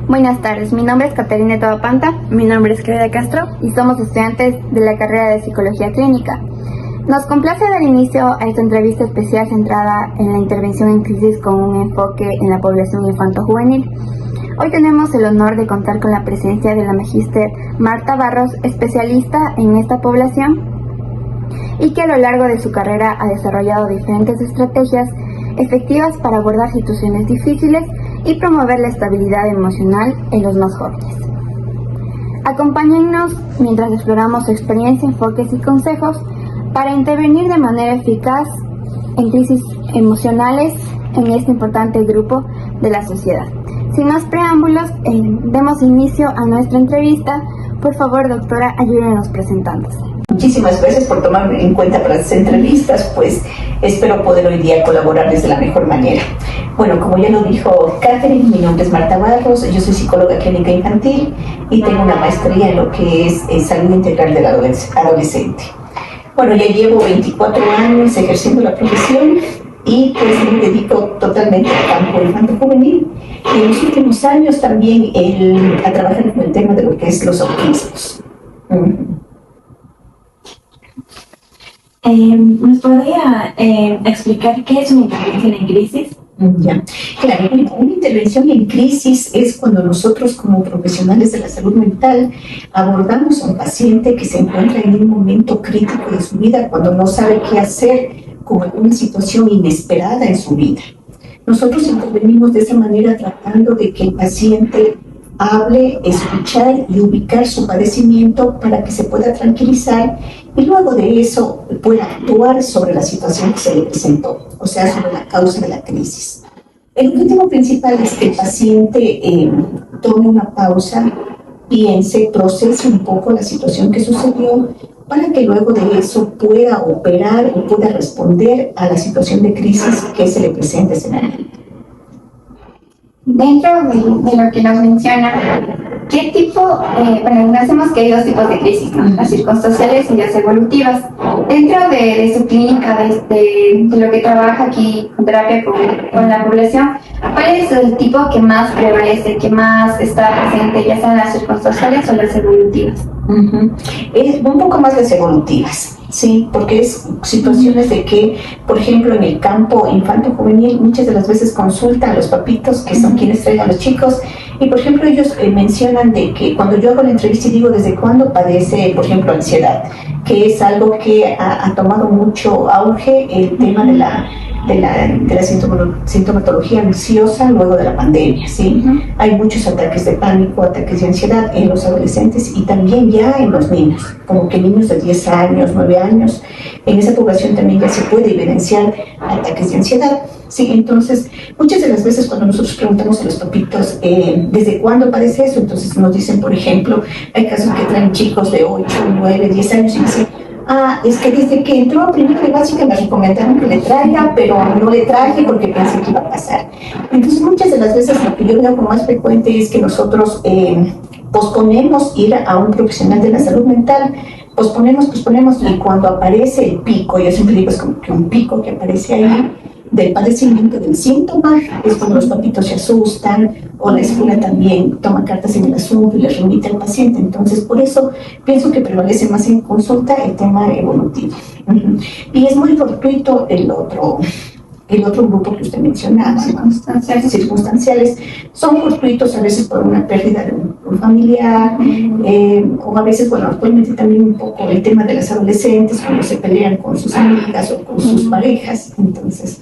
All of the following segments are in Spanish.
Buenas tardes, mi nombre es Caterina Tobapanta. Mi nombre es Claudia Castro. Y somos estudiantes de la carrera de Psicología Clínica. Nos complace dar inicio a esta entrevista especial centrada en la intervención en crisis con un enfoque en la población infanto-juvenil. Hoy tenemos el honor de contar con la presencia de la magíster Marta Barros, especialista en esta población y que a lo largo de su carrera ha desarrollado diferentes estrategias efectivas para abordar situaciones difíciles y promover la estabilidad emocional en los más jóvenes. Acompáñennos mientras exploramos su experiencia, enfoques y consejos para intervenir de manera eficaz en crisis emocionales en este importante grupo de la sociedad. Sin más preámbulos, demos inicio a nuestra entrevista. Por favor, doctora, ayúdenos presentándose. Muchísimas gracias por tomarme en cuenta para estas entrevistas, pues espero poder hoy día colaborarles de la mejor manera. Bueno, como ya lo dijo Catherine, mi nombre es Marta Barros, yo soy psicóloga clínica infantil y tengo una maestría en lo que es salud integral del adolescente. Bueno, ya llevo 24 años ejerciendo la profesión y pues me dedico totalmente al campo infanto-juvenil. Y en los últimos años también a trabajar con el tema de lo que es los autismos. ¿Nos podría explicar qué es una intervención en crisis? Ya, claro, una intervención en crisis es cuando nosotros como profesionales de la salud mental abordamos a un paciente que se encuentra en un momento crítico de su vida, cuando no sabe qué hacer con alguna situación inesperada en su vida. Nosotros intervenimos de esa manera tratando de que el paciente hable, escuchar y ubicar su padecimiento para que se pueda tranquilizar y luego de eso pueda actuar sobre la situación que se le presentó, o sea, sobre la causa de la crisis. El objetivo principal es que el paciente tome una pausa, piense, procese un poco la situación que sucedió para que luego de eso pueda operar o pueda responder a la situación de crisis que se le presenta ese momento. Dentro de lo que nos menciona, ¿qué tipo, hacemos que hay dos tipos de crisis, ¿no? Las circunstanciales y las evolutivas? Dentro de su clínica, de lo que trabaja aquí con terapia con la población, ¿cuál es el tipo que más prevalece, que más está presente, ya sean las circunstanciales o las evolutivas? Es un poco más las evolutivas, sí, porque es situaciones de que, por ejemplo, en el campo infanto-juvenil muchas de las veces consultan a los papitos, que son quienes traen a los chicos, y por ejemplo ellos mencionan de que cuando yo hago la entrevista y digo desde cuándo padece, por ejemplo, ansiedad, que es algo que ha tomado mucho auge, el tema de la sintomatología ansiosa luego de la pandemia, ¿sí? Hay muchos ataques de pánico, ataques de ansiedad en los adolescentes y también ya en los niños, como que niños de 10 años, 9 años, en esa población también ya se puede evidenciar ataques de ansiedad, ¿sí? Entonces, muchas de las veces cuando nosotros preguntamos a los papitos ¿desde cuándo padece eso? Entonces nos dicen, por ejemplo, hay casos que traen chicos de 8, 9, 10 años y dicen, es que desde que entró a primero de básica me recomendaron que le traiga, pero no le traje porque pensé que iba a pasar. Entonces, muchas de las veces lo que yo veo como más frecuente es que nosotros posponemos ir a un profesional de la salud mental, posponemos, y cuando aparece el pico, yo siempre digo es como que un pico que aparece ahí, del padecimiento del síntoma, es cuando los papitos se asustan o la escuela también toma cartas en el asunto y les remite al paciente. Entonces, por eso pienso que prevalece más en consulta el tema evolutivo. Y es muy fortuito el otro grupo que usted mencionaba, circunstanciales, son fortuitos a veces por una pérdida de un familiar, o a veces, bueno, actualmente también un poco el tema de las adolescentes cuando se pelean con sus amigas o con sus parejas, entonces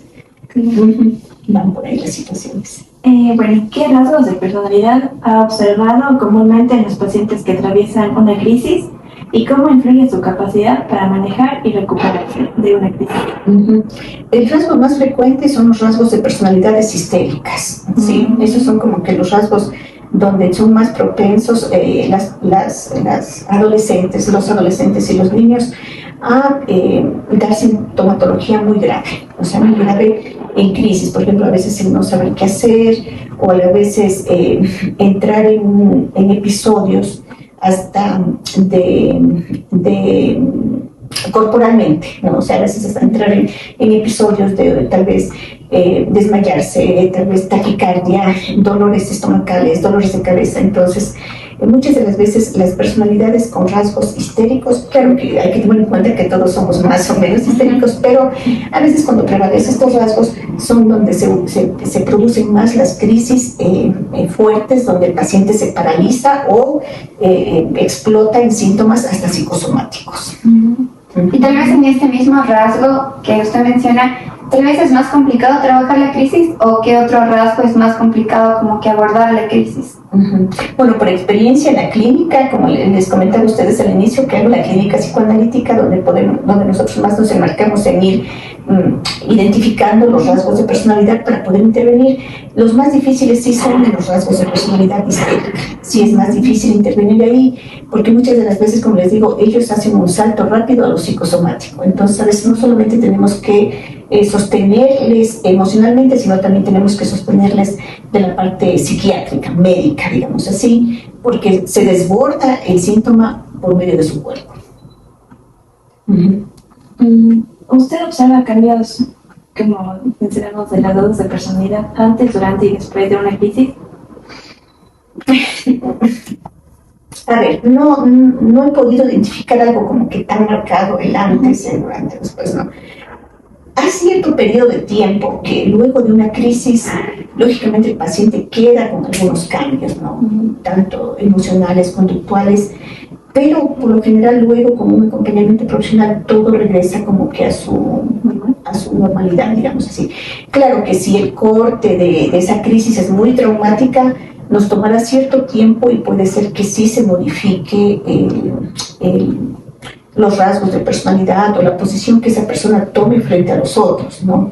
van por ahí las situaciones. ¿Qué rasgos de personalidad ha observado comúnmente en los pacientes que atraviesan una crisis y cómo influye su capacidad para manejar y recuperarse de una crisis? El rasgo más frecuente son los rasgos de personalidades histéricas, ¿sí? Esos son como que los rasgos donde son más propensos los adolescentes y los niños a dar sintomatología muy grave, o sea, muy grave en crisis. Por ejemplo, a veces el no saber qué hacer o a veces entrar en episodios hasta corporalmente, ¿no? O sea, a veces hasta entrar en episodios de tal vez desmayarse, tal vez taquicardia, dolores estomacales, dolores de cabeza. Entonces, muchas de las veces las personalidades con rasgos histéricos, claro que hay que tener en cuenta que todos somos más o menos histéricos, pero a veces cuando prevalecen estos rasgos son donde se producen más las crisis fuertes, donde el paciente se paraliza o explota en síntomas hasta psicosomáticos. Y tal vez en este mismo rasgo que usted menciona, tal vez es más complicado trabajar la crisis, o qué otro rasgo es más complicado como que abordar la crisis. Bueno, por experiencia en la clínica, como les comentaba a ustedes al inicio, que hago la clínica psicoanalítica, donde nosotros más nos enmarcamos en ir identificando los rasgos de personalidad para poder intervenir. Los más difíciles sí son de los rasgos de personalidad histérica. Sí es más difícil intervenir ahí, porque muchas de las veces, como les digo, ellos hacen un salto rápido a lo psicosomático. Entonces, a veces no solamente tenemos que sostenerles emocionalmente, sino también tenemos que sostenerles de la parte psiquiátrica, médica, digamos así, porque se desborda el síntoma por medio de su cuerpo. ¿Usted observa cambios, como mencionamos, de las dosis de personalidad antes, durante y después de una crisis? A ver, no he podido identificar algo como que tan marcado el antes, el durante, después, no. Hay cierto periodo de tiempo que luego de una crisis, lógicamente el paciente queda con algunos cambios, ¿no? Tanto emocionales, conductuales, pero por lo general luego con un acompañamiento profesional todo regresa como que a su normalidad, digamos así. Claro que si el corte de esa crisis es muy traumática, nos tomará cierto tiempo y puede ser que sí se modifique los rasgos de personalidad o la posición que esa persona tome frente a los otros, ¿no?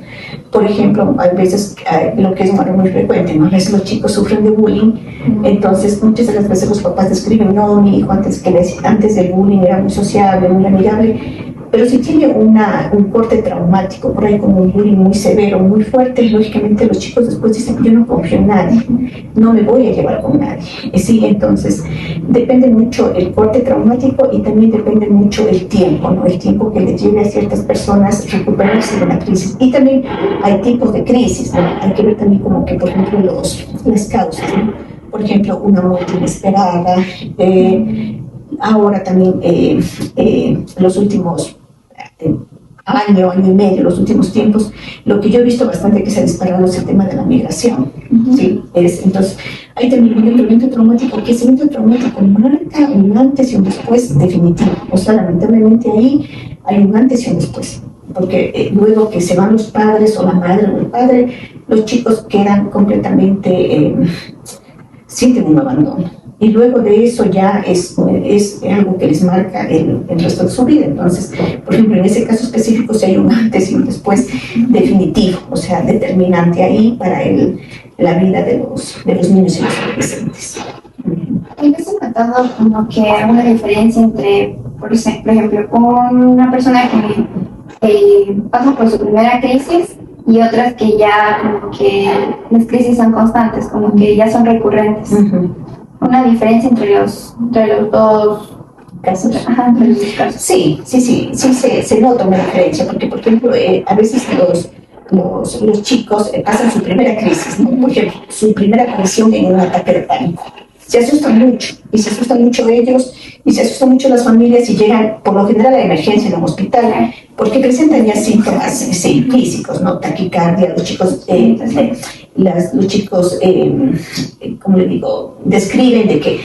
Por ejemplo, hay veces, lo que es muy frecuente, ¿no? Es los chicos sufren de bullying, entonces muchas de las veces los papás describen, no, mi hijo antes del bullying era muy sociable, muy amigable, pero si tiene un corte traumático, por ahí como un bullying muy severo, muy fuerte, lógicamente los chicos después dicen, yo no confío en nadie, no me voy a llevar con nadie. Sí, entonces depende mucho el corte traumático y también depende mucho el tiempo, ¿no? El tiempo que le lleve a ciertas personas recuperarse de una crisis. Y también hay tipos de crisis, ¿no? Hay que ver también como que, por ejemplo, las causas, ¿no? Por ejemplo, una muerte inesperada, ahora también los últimos año y medio, los últimos tiempos, lo que yo he visto bastante que se ha disparado es el tema de la migración. ¿Sí? Entonces, hay también un evento traumático, que ese evento traumático marca un antes y un después definitivo. O sea, lamentablemente ahí hay un antes y un después. Porque luego que se van los padres o la madre o el padre, los chicos quedan completamente, sienten un abandono. Y luego de eso ya es algo que les marca el resto de su vida. Entonces, por ejemplo, en ese caso específico, si hay un antes y un después definitivo, o sea, determinante ahí para la vida de los niños y los adolescentes. ¿Y ves notado como que una diferencia entre, por ejemplo, una persona que pasa por su primera crisis y otras que ya como que las crisis son constantes, como que ya son recurrentes? Una diferencia entre los dos casos. Entre los dos casos. Sí, se nota una diferencia, porque por ejemplo, a veces los chicos pasan su primera crisis, ¿no? Por ejemplo, su primera aparición en un ataque de pánico. Se asustan mucho, y se asustan mucho ellos, y se asustan mucho las familias, y llegan por lo general a la emergencia en un hospital, porque presentan ya síntomas físicos, ¿no? Taquicardia, los chicos, como le digo, describen de que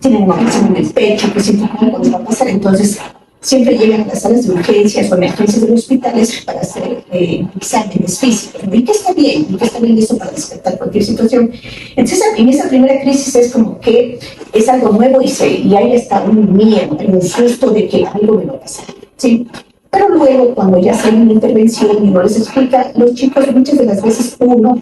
tienen una presión en el pecho, que sienten algo les va a pasar, entonces siempre llegan a las salas de urgencias o emergencias de los hospitales para hacer exámenes físicos, ¿no? Y que está bien eso para descartar cualquier situación. Entonces, en esa primera crisis es como que es algo nuevo y ahí está un miedo, un susto de que algo me va a pasar, ¿sí? Pero luego, cuando ya hacen una intervención y no les explica, los chicos muchas de las veces uno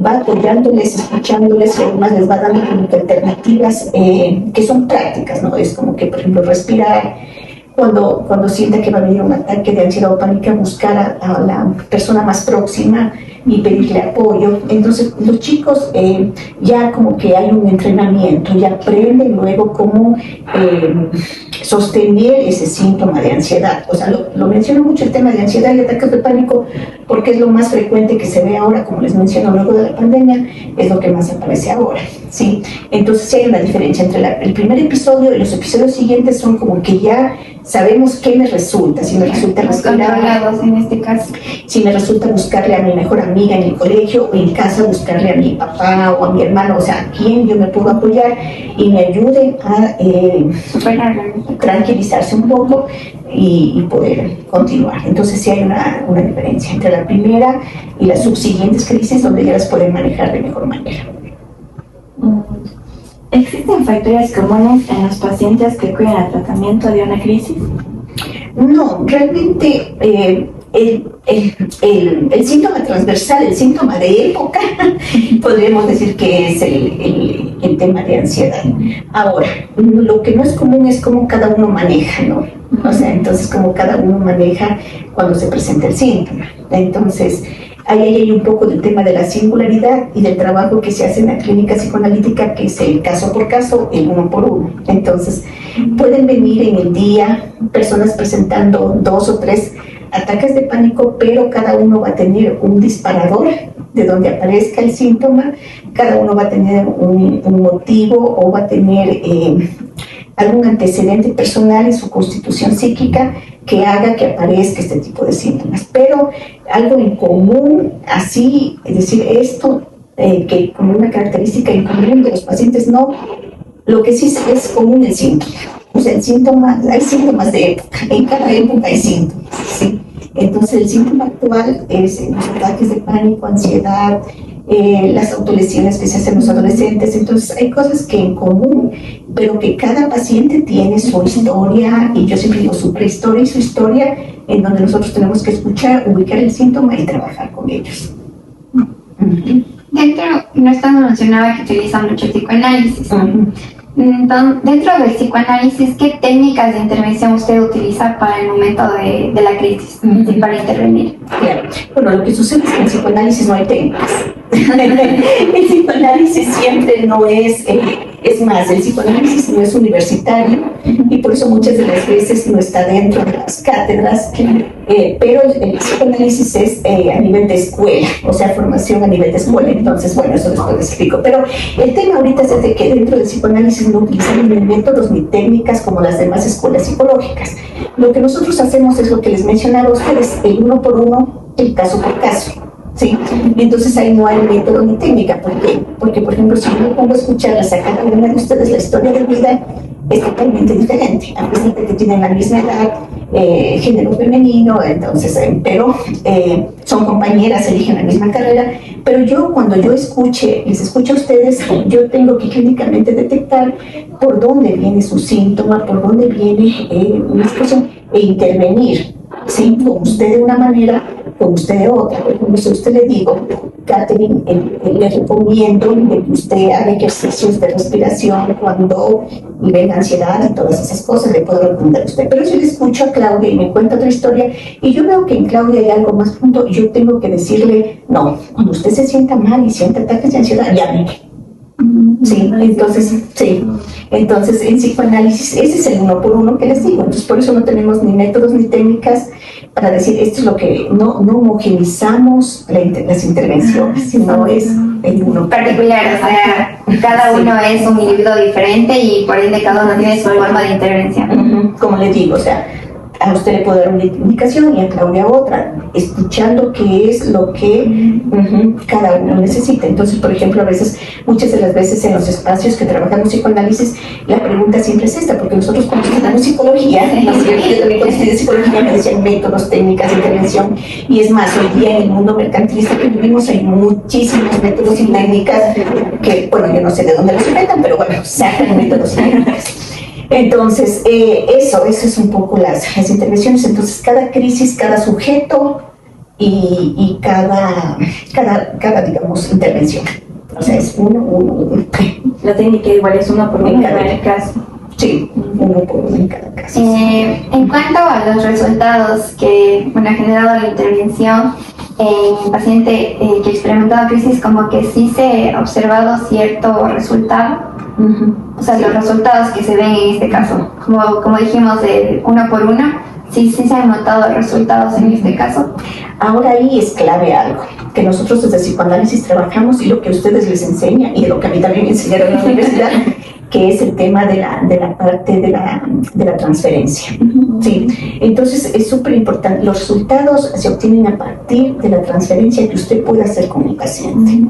va apoyándoles, escuchándoles, y además les va dando como que alternativas que son prácticas, ¿no? Es como que, por ejemplo, respirar. Cuando sienta que va a venir un ataque de ansiedad o pánico, buscar a la persona más próxima, y pedirle apoyo. Entonces los chicos ya como que hay un entrenamiento, ya aprenden luego cómo sostener ese síntoma de ansiedad. O sea, lo menciono mucho el tema de ansiedad y ataques de pánico porque es lo más frecuente que se ve ahora, como les menciono, luego de la pandemia, es lo que más aparece ahora, ¿sí? Entonces sí hay una diferencia entre el primer episodio y los episodios siguientes. Son como que ya sabemos qué me resulta, si me resulta respirar, en este caso. si me resulta buscarle a mi mejor amiga en el colegio o en casa buscarle a mi papá o a mi hermano, o sea, a quien yo me puedo apoyar y me ayude a tranquilizarse un poco y poder continuar. Entonces sí hay una diferencia entre la primera y las subsiguientes crisis, donde ya las pueden manejar de mejor manera. ¿Existen factores comunes en los pacientes que acuden al tratamiento de una crisis? No, realmente el síntoma transversal, el síntoma de época, podríamos decir que es el tema de ansiedad. Ahora, lo que no es común es cómo cada uno maneja, ¿no? O sea, entonces cómo cada uno maneja cuando se presenta el síntoma. Entonces, ahí hay un poco del tema de la singularidad y del trabajo que se hace en la clínica psicoanalítica, que es el caso por caso, el uno por uno. Entonces, pueden venir en el día personas presentando 2 o 3 ataques de pánico, pero cada uno va a tener un disparador de donde aparezca el síntoma, cada uno va a tener un motivo o va a tener algún antecedente personal en su constitución psíquica que haga que aparezca este tipo de síntomas. Pero algo en común, así, es decir, esto que como una característica en común de los pacientes, no. Lo que sí es común el síntoma. O sea, hay síntomas de época, en cada época hay síntomas, ¿sí? Entonces el síntoma actual es los ataques de pánico, ansiedad, las autolesiones que se hacen los adolescentes. Entonces hay cosas que en común, pero que cada paciente tiene su historia, y yo siempre digo su prehistoria y su historia, en donde nosotros tenemos que escuchar, ubicar el síntoma y trabajar con ellos. No estás mencionaba que utilizan mucho el psicoanálisis. Entonces, dentro del psicoanálisis, ¿qué técnicas de intervención usted utiliza para el momento de la crisis, para intervenir? Claro. Bueno, lo que sucede es que en el psicoanálisis no hay técnicas. El psicoanálisis siempre no es más, el psicoanálisis no es universitario y por eso muchas de las veces no está dentro de las cátedras, pero el psicoanálisis es a nivel de escuela, o sea, formación a nivel de escuela. Entonces, bueno, eso después les explico. Pero el tema ahorita es de que dentro del psicoanálisis no utilizamos ni métodos ni técnicas como las demás escuelas psicológicas. Lo que nosotros hacemos es lo que les mencionaba a ustedes, el uno por uno, el caso por caso. ¿Sí? Entonces ahí no hay método ni técnica. ¿Por qué? Porque, por ejemplo, si yo me pongo a escucharles a cada una de ustedes la historia de vida, es totalmente diferente, a pesar de que tienen la misma edad, género femenino, entonces, pero son compañeras, eligen la misma carrera. Pero yo, cuando yo les escucho a ustedes, yo tengo que clínicamente detectar por dónde viene su síntoma, por dónde viene una situación, e intervenir, ¿sí? Con usted de una manera, con usted de otra. Por ejemplo, si a usted le digo, Catherine, le recomiendo que usted haga ejercicios de respiración cuando venga ansiedad y todas esas cosas, le puedo recomendar a usted. Pero si le escucho a Claudia y me cuenta otra historia y yo veo que en Claudia hay algo más punto, yo tengo que decirle, no, cuando usted se sienta mal y siente ataques de ansiedad, llame. Sí, entonces en psicoanálisis ese es el uno por uno que les digo. Entonces por eso no tenemos ni métodos ni técnicas para decir esto es lo que no homogenizamos las intervenciones, sino es el uno particular, o sea, cada uno es un individuo diferente y por ende cada uno tiene su forma de intervención. Como les digo, o sea, a usted le puedo dar una indicación y a Claudia otra, escuchando qué es lo que cada uno necesita. Entonces, por ejemplo, a veces, muchas de las veces en los espacios que trabajamos psicoanálisis, la pregunta siempre es esta, porque nosotros cuando estudiamos psicología, me decían métodos, técnicas de intervención, y es más, hoy día en el mundo mercantilista que vivimos hay muchísimos métodos y técnicas que, bueno, yo no sé de dónde los inventan, pero bueno, sacan métodos y técnicas. Entonces, eso es un poco las intervenciones. Entonces, cada crisis, cada sujeto y cada digamos, intervención. O sea, es uno. La técnica igual es uno por uno en cada caso. Sí, uno por uno en cada caso. En cuanto a los resultados que ha generado la intervención, en el paciente que ha experimentado crisis, como que sí se ha observado cierto resultado. O sea, los resultados que se ven en este caso, como dijimos, de uno por uno, sí se han notado resultados en este caso. Ahora ahí es clave algo, que nosotros desde psicoanálisis trabajamos y lo que ustedes les enseñan y lo que a mí también me enseñaron en la universidad, que es el tema de la parte de la transferencia. Sí, entonces es súper importante. Los resultados se obtienen a partir de la transferencia que usted puede hacer con el paciente.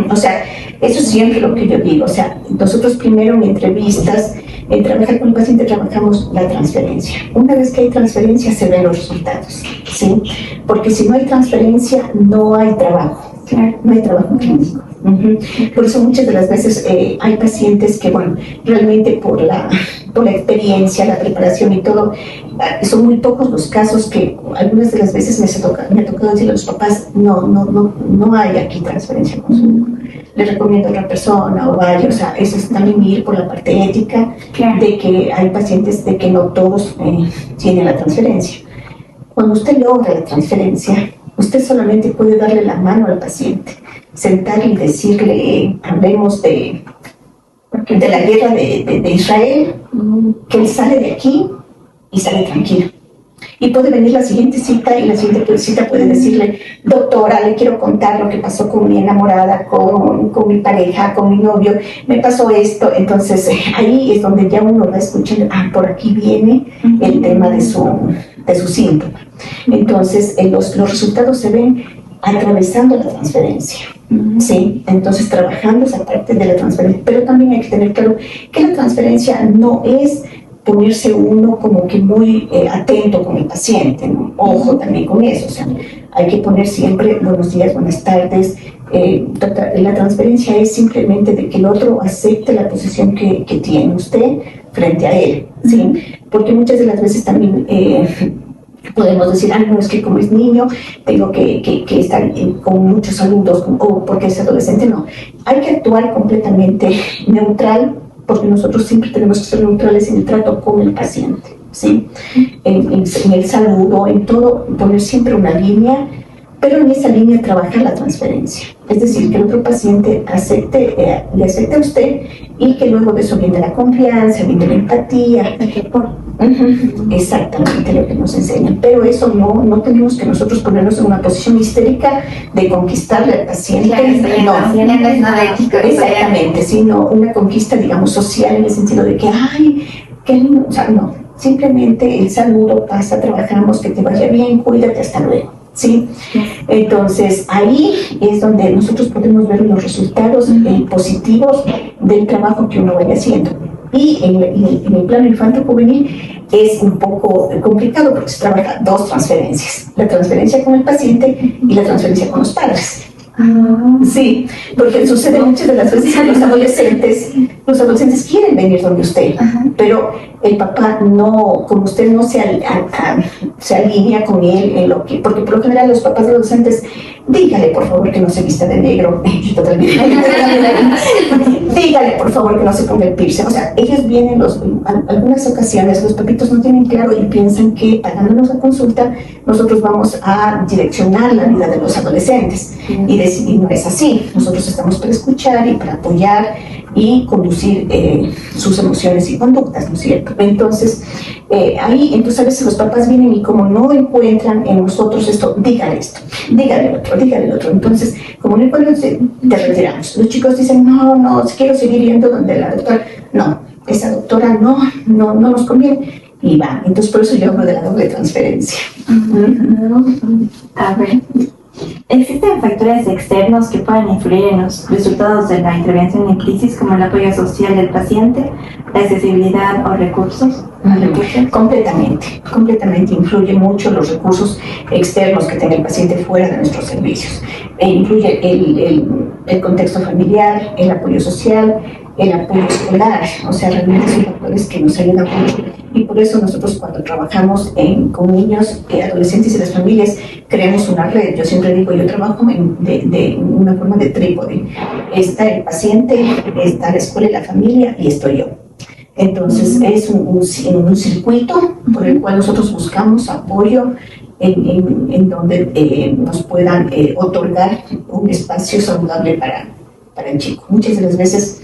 O sea, eso es siempre lo que yo digo. O sea, nosotros primero en entrevistas, en trabajar con el paciente, trabajamos la transferencia. Una vez que hay transferencia, se ven los resultados, ¿sí? Porque si no hay transferencia, no hay trabajo. Claro, no hay trabajo clínico. Por eso muchas de las veces hay pacientes que, bueno, realmente por la experiencia, la preparación y todo, son muy pocos los casos que algunas de las veces me ha tocado decirle a los papás, no hay aquí transferencia con su hijo. Le recomiendo a otra persona o vaya, o sea, eso es también ir por la parte ética, claro, de que hay pacientes de que no todos tienen la transferencia. Cuando usted logra la transferencia, usted solamente puede darle la mano al paciente, sentarle y decirle, hablemos de la guerra de Israel, que él sale de aquí y sale tranquilo. Y puede venir la siguiente cita y la siguiente cita puede decirle, doctora, le quiero contar lo que pasó con mi enamorada, con mi pareja, con mi novio, me pasó esto. Entonces ahí es donde ya uno va escuchando, por aquí viene el tema de su síntoma. Entonces los resultados se ven atravesando la transferencia. Sí, entonces trabajando esa parte de la transferencia, pero también hay que tener claro que la transferencia no es ponerse uno como que muy atento con el paciente, ¿no? Ojo también con eso, o sea, hay que poner siempre buenos días, buenas tardes. La transferencia es simplemente de que el otro acepte la posición que tiene usted frente a él, ¿sí? Porque muchas de las veces también podemos decir, no, es que como es niño, tengo que estar con muchos saludos, o porque es adolescente. No, hay que actuar completamente neutral, porque nosotros siempre tenemos que ser neutrales en el trato con el paciente, ¿sí? En el saludo, en todo, poner siempre una línea, pero en esa línea trabajar la transferencia. Es decir, que el otro paciente le acepte a usted y que luego de eso viene la confianza, viene la empatía. Exactamente lo que nos enseñan, pero eso no tenemos que nosotros ponernos en una posición histérica de conquistarle al paciente. Claro, no es nada ético. Exactamente, sino una conquista, digamos, social, en el sentido de que, qué lindo, o sea, no, simplemente el saludo, pasa, trabajamos, que te vaya bien, cuídate, hasta luego. ¿Sí? Entonces ahí es donde nosotros podemos ver los resultados positivos del trabajo que uno vaya haciendo. Y en el plano infanto-juvenil es un poco complicado porque se trabaja dos transferencias: la transferencia con el paciente y la transferencia con los padres. Sí, porque sucede muchas de las veces que los adolescentes quieren venir donde usted, pero el papá no, como usted no se alinea con él en lo que, porque por lo general los papás adolescentes, dígale por favor que no se vista de negro, dígale por favor que no se ponga el piercing. O sea, ellos vienen, algunas ocasiones los papitos no tienen claro y piensan que pagándonos la consulta nosotros vamos a direccionar la vida de los adolescentes, y no es así. Nosotros estamos para escuchar y para apoyar y conducir sus emociones y conductas, ¿no es cierto? Entonces, entonces a veces los papás vienen y como no encuentran en nosotros esto, dígale el otro. Entonces, como no encuentran, te retiramos. Los chicos dicen, no, quiero seguir yendo donde la doctora. No, esa doctora no nos conviene. Y va. Entonces, por eso yo hablo de la doble transferencia. A ver. ¿Existen factores externos que puedan influir en los resultados de la intervención en crisis, como el apoyo social del paciente, la accesibilidad o recursos? Completamente influye mucho los recursos externos que tenga el paciente fuera de nuestros servicios. Influye el contexto familiar, el apoyo social, el apoyo escolar. O sea, realmente son factores que nos ayudan mucho. Y por eso nosotros cuando trabajamos con niños, adolescentes y las familias, creamos una red. Yo siempre digo, yo trabajo de una forma de trípode. Está el paciente, está la escuela y la familia, y estoy yo. Entonces es un circuito por el cual nosotros buscamos apoyo en donde nos puedan otorgar un espacio saludable para el chico. Muchas de las veces,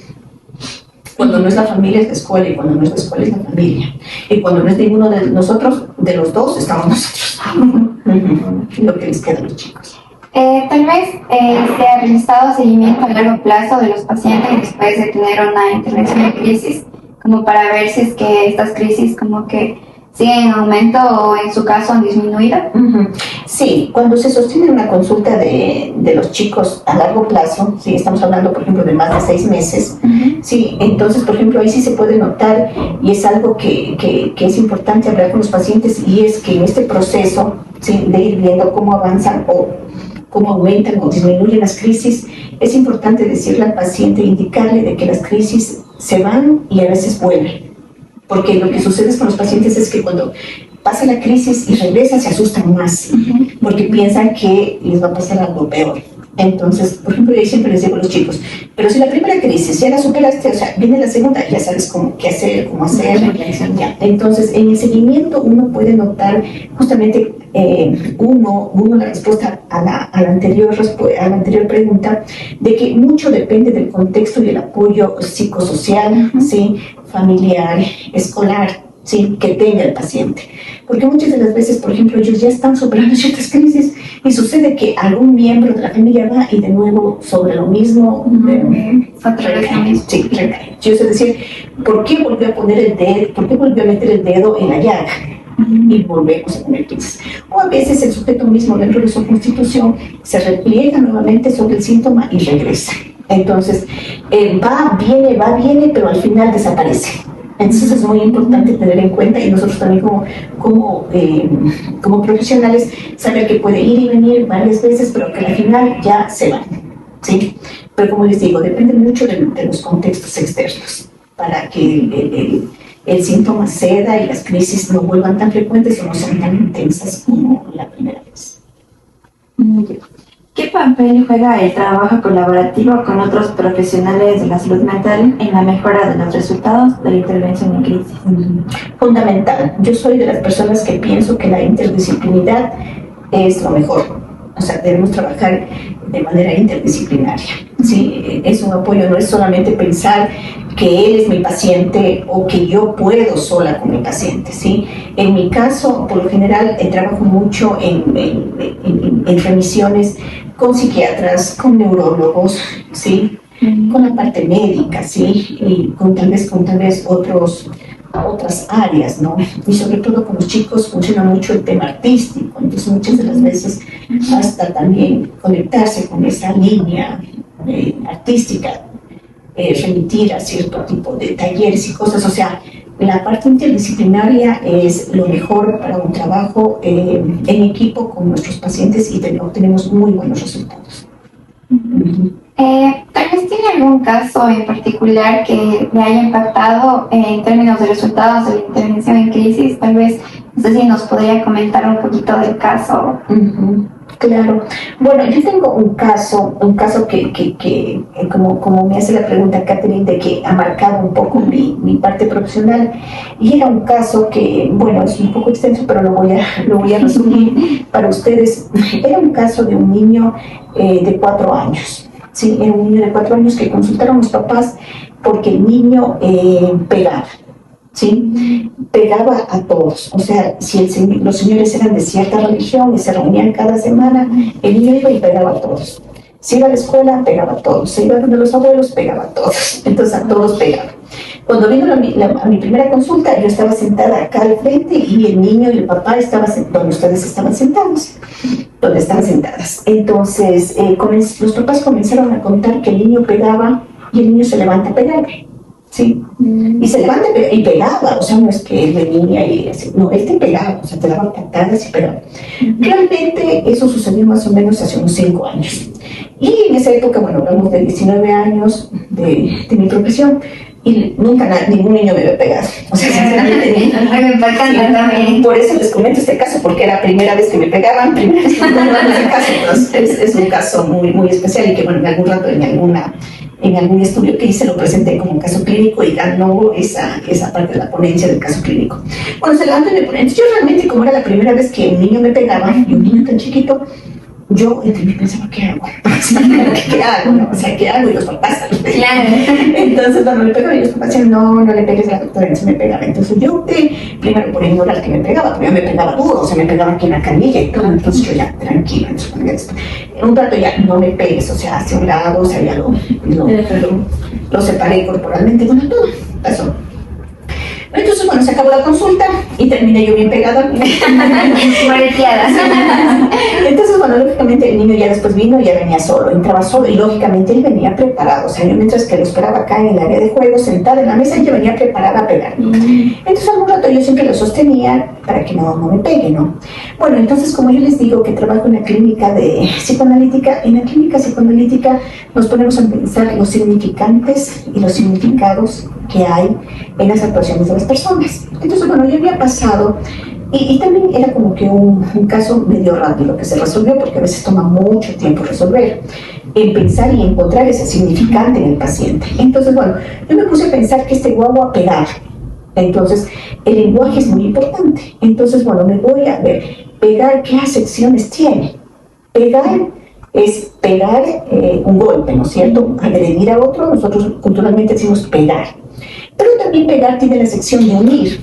cuando no es la familia es la escuela, y cuando no es la escuela es la familia, y cuando no es ninguno de nosotros, de los dos, estamos nosotros. Lo que les queda a los chicos. Tal vez se ha realizado seguimiento a largo plazo de los pacientes después de tener una intervención de crisis, como para ver si es que estas crisis como que siguen en aumento o en su caso han disminuido. Sí, cuando se sostiene una consulta de los chicos a largo plazo, sí, estamos hablando por ejemplo de más de 6 meses, sí, entonces por ejemplo ahí sí se puede notar, y es algo que es importante hablar con los pacientes, y es que en este proceso, sí, de ir viendo cómo avanzan o cómo aumentan o disminuyen las crisis, es importante decirle al paciente, indicarle de que las crisis se van y a veces vuelven. Porque lo que sucede con los pacientes es que cuando pasa la crisis y regresa se asustan más, porque piensan que les va a pasar algo peor. Entonces, por ejemplo, yo siempre les digo a los chicos, pero si la primera crisis ya la superaste, o sea, viene la segunda, ya sabes qué hacer, cómo hacer. Ya. Entonces, en el seguimiento uno puede notar justamente la respuesta a la anterior pregunta, de que mucho depende del contexto y el apoyo psicosocial, ¿sí? Familiar, escolar, ¿sí? Que tenga el paciente. Porque muchas de las veces, por ejemplo, ellos ya están superando ciertas crisis y sucede que algún miembro de la familia va y de nuevo sobre lo mismo, recae. Sí, recae. Yo sé decir, ¿por qué volvió a poner el dedo? ¿Por qué volvió a meter el dedo en la llaga? Y volvemos a poner crisis. O a veces el sujeto mismo dentro de su constitución se repliega nuevamente sobre el síntoma y regresa. Entonces, va, viene, pero al final desaparece. Entonces es muy importante tener en cuenta, y nosotros también como profesionales, saber que puede ir y venir varias veces, pero que al final ya se van, ¿sí? Pero como les digo, depende mucho de los contextos externos para que el síntoma ceda y las crisis no vuelvan tan frecuentes o no sean tan intensas como la primera vez. ¿Qué papel juega el trabajo colaborativo con otros profesionales de la salud mental en la mejora de los resultados de la intervención en crisis? Fundamental. Yo soy de las personas que pienso que la interdisciplinaridad es lo mejor. O sea, debemos trabajar de manera interdisciplinaria, ¿sí? Es un apoyo, no es solamente pensar que él es mi paciente o que yo puedo sola con mi paciente, ¿sí? En mi caso, por lo general, trabajo mucho en remisiones con psiquiatras, con neurólogos, ¿sí? Con la parte médica, ¿sí? Y tal vez otras áreas, ¿no? Y sobre todo con los chicos funciona mucho el tema artístico, entonces muchas de las veces hasta también conectarse con esa línea artística, remitir a cierto tipo de talleres y cosas, o sea, la parte interdisciplinaria es lo mejor para un trabajo en equipo con nuestros pacientes y obtenemos muy buenos resultados. Tal vez tiene algún caso en particular que le haya impactado en términos de resultados de la intervención en crisis. Tal vez, no sé si nos podría comentar un poquito del caso. Claro. Bueno, yo tengo un caso que como me hace la pregunta Catherine, de que ha marcado un poco mi parte profesional, y era un caso que, bueno, es un poco extenso, pero lo voy a resumir para ustedes. Era un caso de un niño de 4 años. Sí, era un niño de 4 años que consultaron los papás porque el niño pegaba, ¿sí? Pegaba a todos. O sea, si los señores eran de cierta religión y se reunían cada semana, el niño iba y pegaba a todos. Se iba a la escuela, pegaba a todos. Se iba donde los abuelos, pegaba a todos. Entonces a todos pegaba. Cuando vino a mi primera consulta, yo estaba sentada acá al frente y el niño y el papá estaban donde ustedes estaban sentados. Donde estaban sentadas. Entonces, los papás comenzaron a contar que el niño pegaba y el niño se levanta a pegarle, ¿sí? Y se levanta y pegaba, o sea, no es que él venía y así, no, él te pegaba, o sea, te daba patadas y pegaba. Realmente eso sucedió más o menos hace unos 5 años. Y en esa época, bueno, hablamos de 19 años de mi profesión, y nunca ningún niño me había pegado. O sea, sinceramente, por eso les comento este caso, porque era la primera vez que me pegaban, primera vez que me pegaban ese caso. Entonces, es un caso muy, muy especial y que, bueno, en algún rato, en en algún estudio que hice, lo presenté como un caso clínico y ganó esa parte de la ponencia del caso clínico. Bueno, se levantó en el ponencia. Yo realmente, como era la primera vez que un niño me pegaba, y un niño tan chiquito, yo entre mí pensaba, ¿qué hago? ¿Qué hago? ¿No? O sea, ¿qué hago? Y los papás. Claro. Entonces, cuando me pegaba, y los papás decían, no le pegues a la doctora, se me pegaba. Entonces, yo opté primero por ignorar que me pegaba, porque me pegaba duro, o sea, me pegaba aquí en la canilla y todo. Entonces, yo ya, tranquila, en un rato ya, no me pegues, o sea, hacia un lado, o sea, ya lo separé corporalmente, bueno, todo pasó. Entonces, bueno, se acabó la consulta y terminé yo bien pegada. Moreteada. Entonces, bueno, lógicamente el niño ya después vino, ya venía solo, entraba solo y lógicamente él venía preparado. O sea, yo mientras que lo esperaba acá en el área de juego, sentada en la mesa, yo venía preparada a pegar. Entonces, algún rato yo siempre lo sostenía para que no me pegue, ¿no? Bueno, entonces, como yo les digo que trabajo en la clínica de psicoanalítica, en la clínica psicoanalítica nos ponemos a pensar los significantes y los significados que hay en las actuaciones de las personas. Entonces, bueno, yo había pasado, y también era como que un caso medio rápido que se resolvió, porque a veces toma mucho tiempo resolver, en pensar y encontrar ese significante en el paciente. Entonces, bueno, yo me puse a pensar que este guagua pegaba. Entonces, el lenguaje es muy importante. Entonces, bueno, me voy a ver, pegar, ¿qué acepciones tiene? Pegar es pegar un golpe, ¿no es cierto? Agredir a otro, nosotros culturalmente decimos pegar. Pero también pegar tiene la sección de unir,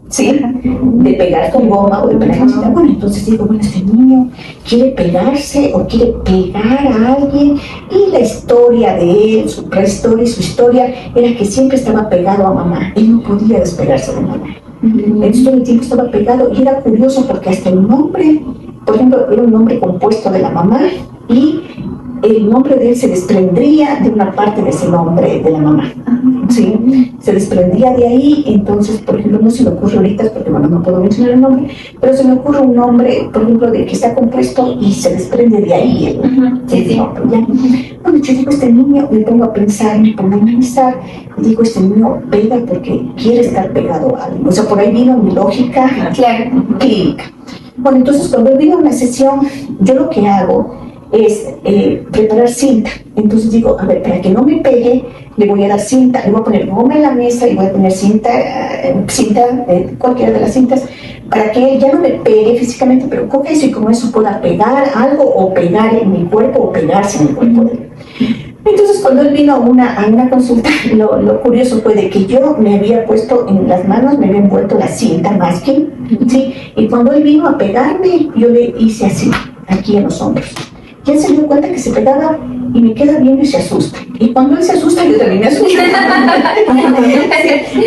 ¿sí? De pegar con goma o de pegar con cinta. Bueno, entonces digo, bueno, este niño quiere pegarse o quiere pegar a alguien, y la historia de él, su prehistoria y su historia era que siempre estaba pegado a mamá. Él no podía despegarse de mamá. Entonces todo el tiempo estaba pegado, y era curioso porque hasta el nombre, por ejemplo, era un nombre compuesto de la mamá, y el nombre de él se desprendía de una parte de ese nombre de la mamá, ¿sí? Se desprendía de ahí. Entonces, por ejemplo, no se me ocurre ahorita, porque bueno, no puedo mencionar el nombre, pero se me ocurre un nombre, por ejemplo, de que está compuesto y se desprende de ahí el nombre, ¿ya? Bueno, yo digo, este niño, me pongo a pensar, me pongo a analizar, y digo, este niño pega porque quiere estar pegado a alguien. O sea, por ahí vino mi lógica clínica. Bueno, entonces cuando él vino a una sesión, yo lo que hago es preparar cinta. Entonces digo, a ver, para que no me pegue, le voy a dar cinta, le voy a poner goma en la mesa y voy a poner cinta, cualquiera de las cintas, para que él ya no me pegue físicamente, pero coja eso y con eso pueda pegar algo, o pegar en mi cuerpo, o pegarse en el cuerpo de él. Entonces, cuando él vino a una consulta, lo curioso fue de que yo me había puesto en las manos, me había envuelto la cinta masking, ¿sí? Y cuando él vino a pegarme, yo le hice así, aquí en los hombros. Y él se dio cuenta que se pegaba y me queda viendo y se asusta. Y cuando él se asusta, yo también me asusto.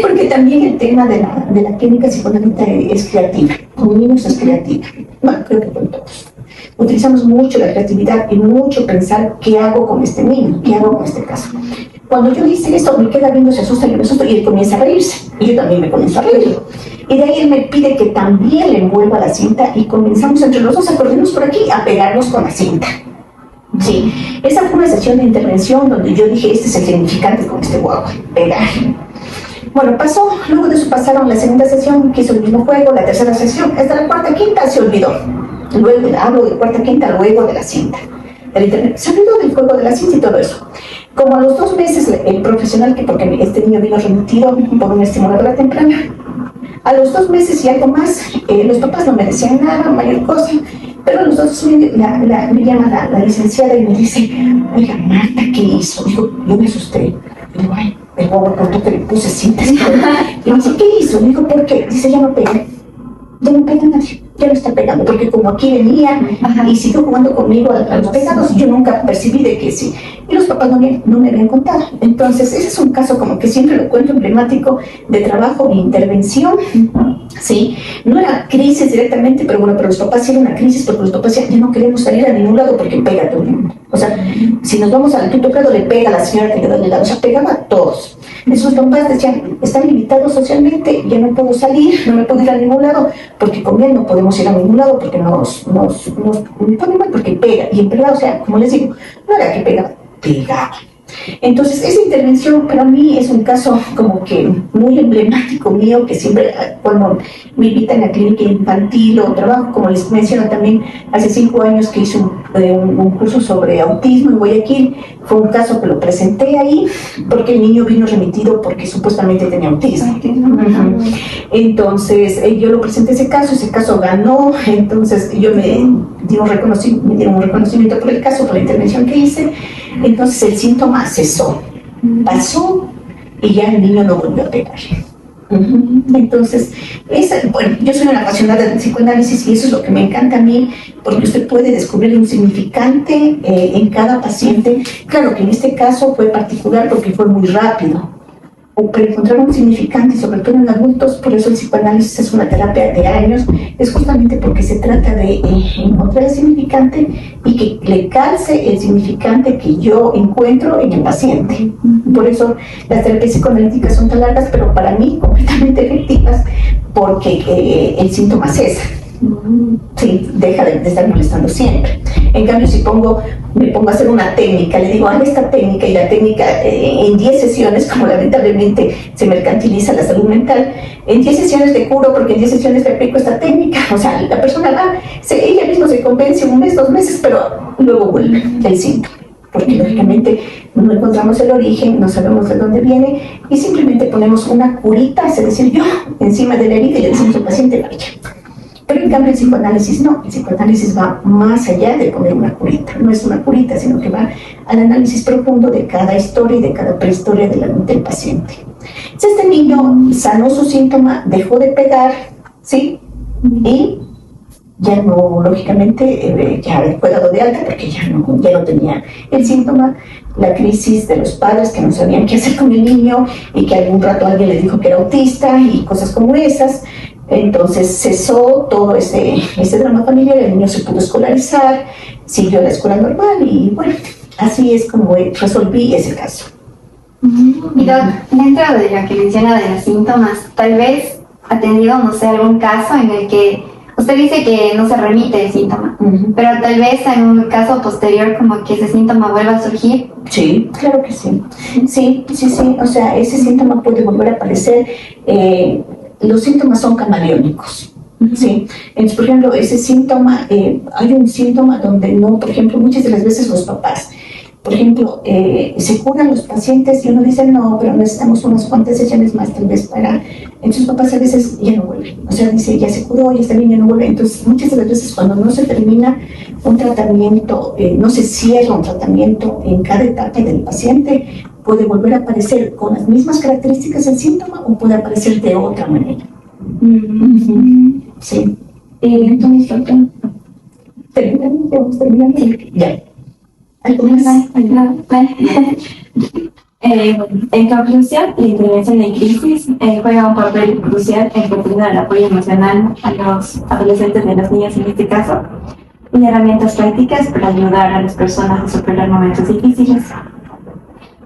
Porque también el tema de la clínica psicoanalítica es creativa. Con niños es creativa. Bueno, creo que con todos. Utilizamos mucho la creatividad y mucho pensar qué hago con este niño, qué hago con este caso. Cuando yo hice esto, me queda viendo, se asusta, yo me asusto, y él comienza a reírse. Y yo también me comienzo a reír. Y de ahí él me pide que también le envuelva la cinta, y comenzamos entre los dos a corrernos por aquí, a pegarnos con la cinta. Sí, esa fue una sesión de intervención donde yo dije, este es el significante con este guagua, pegar. Bueno, pasó, luego de eso pasaron la segunda sesión, que hizo el mismo juego, la tercera sesión, hasta la cuarta, quinta se olvidó. Luego hablo de cuarta, quinta, luego de la cinta. Se olvidó del juego de la cinta y todo eso. Como a los 2 meses, el profesional, porque este niño vino remitido por una estimuladora temprana, a los 2 meses y algo más, los papás no me decían nada, mayor cosa, pero a los 2 meses me llama la licenciada y me dice, oiga, Marta, ¿qué hizo? Digo, yo me asusté. Digo, ay, el bobo pronto que le puse cintas. Y me dice, ¿qué hizo? Digo, ¿por qué? Dice, ya no pega nadie, ya no está pegando, porque como aquí venía y siguió jugando conmigo a los pegados, yo nunca percibí de que sí, y los papás no me habían contado. Entonces ese es un caso, como que siempre lo cuento, emblemático de trabajo e intervención, sí, no era crisis directamente, pero bueno, pero los papás sí era una crisis, porque los papás ya no queremos salir a ningún lado porque pega todo el mundo. O sea, si nos vamos al quinto grado, le pega a la señora que quedó al lado, o sea, pegaba a todos. Esos papás decían, están limitados socialmente, ya no puedo salir, no me puedo ir a ningún lado, porque con él no podemos ir a ningún lado, porque nos pone mal, porque pega. Y en verdad, o sea, como les digo, no era que pegaba. Entonces, esa intervención para mí es un caso como que muy emblemático mío, que siempre cuando me invitan a la clínica infantil o trabajo, como les menciono también, hace 5 años que hice un un curso sobre autismo en Guayaquil. Fue un caso que lo presenté ahí porque el niño vino remitido porque supuestamente tenía autismo. Entonces yo lo presenté ese caso ganó, entonces yo me dieron un reconocimiento por el caso, por la intervención que hice. Entonces el síntoma cesó, pasó y ya el niño no volvió a pegar. Entonces, bueno, yo soy una apasionada del psicoanálisis y eso es lo que me encanta a mí, porque usted puede descubrir un significante en cada paciente. Claro que en este caso fue particular porque fue muy rápido, pero encontrar un significante, sobre todo en adultos, por eso el psicoanálisis es una terapia de años, es justamente porque se trata de encontrar el significante y que le calce el significante que yo encuentro en el paciente. Por eso las terapias psicoanalíticas son tan largas, pero para mí completamente efectivas, porque el síntoma cesa. Sí, deja de estar molestando siempre. En cambio, si me pongo a hacer una técnica, le digo, esta técnica, y la técnica en 10 sesiones, como lamentablemente se mercantiliza la salud mental, en 10 sesiones te curo porque en 10 sesiones te aplico esta técnica. O sea, la persona ella misma se convence 1 mes, 2 meses, pero luego vuelve el síntoma. Porque lógicamente no encontramos el origen, no sabemos de dónde viene y simplemente ponemos una curita, es decir, yo encima de la herida y le decimos al paciente, vaya. Pero en cambio el psicoanálisis no, el psicoanálisis va más allá de poner una curita, no es una curita, sino que va al análisis profundo de cada historia y de cada prehistoria del paciente. Si este niño sanó su síntoma, dejó de pegar, ¿sí? Y ya no, lógicamente, ya fue dado de alta porque ya no tenía el síntoma. La crisis de los padres que no sabían qué hacer con el niño y que algún rato alguien les dijo que era autista y cosas como esas. Entonces cesó todo ese drama familiar, el niño se pudo escolarizar, siguió la escuela normal y bueno, así es como resolví ese caso. Y dentro de lo que menciona de los síntomas, tal vez ha tenido, no sé, algún caso en el que usted dice que no se remite el síntoma, pero tal vez en un caso posterior como que ese síntoma vuelva a surgir. Sí, claro que sí. Sí, o sea, ese síntoma puede volver a aparecer. Los síntomas son camaleónicos, ¿sí? Entonces, por ejemplo, ese síntoma, hay un síntoma donde no, por ejemplo, muchas de las veces los papás, por ejemplo, se curan los pacientes y uno dice, no, pero necesitamos unas cuantas sesiones más tal vez para... Entonces los papás a veces ya no vuelven, o sea, dice, ya se curó y esta niña no vuelve. Entonces, muchas de las veces cuando no se termina un tratamiento, no se cierra un tratamiento en cada etapa del paciente, puede volver a aparecer con las mismas características del síntoma o puede aparecer de otra manera. Sí. Entonces, ¿terminamos? Ya. ¿Algo más? En conclusión, la intervención en crisis juega un papel crucial en proporcionar el apoyo emocional a los adolescentes y a los niños en este caso, y herramientas prácticas para ayudar a las personas a superar momentos difíciles.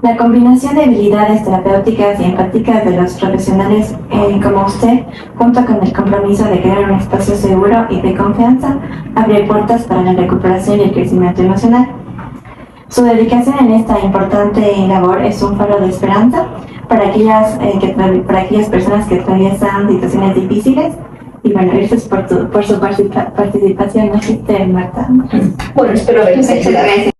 La combinación de habilidades terapéuticas y empáticas de los profesionales como usted, junto con el compromiso de crear un espacio seguro y de confianza, abre puertas para la recuperación y el crecimiento emocional. Su dedicación en esta importante labor es un faro de esperanza para aquellas personas que atraviesan situaciones difíciles. Y bueno, gracias por su participación, ¿no existe, Marta? Bueno, espero haberles ayudado.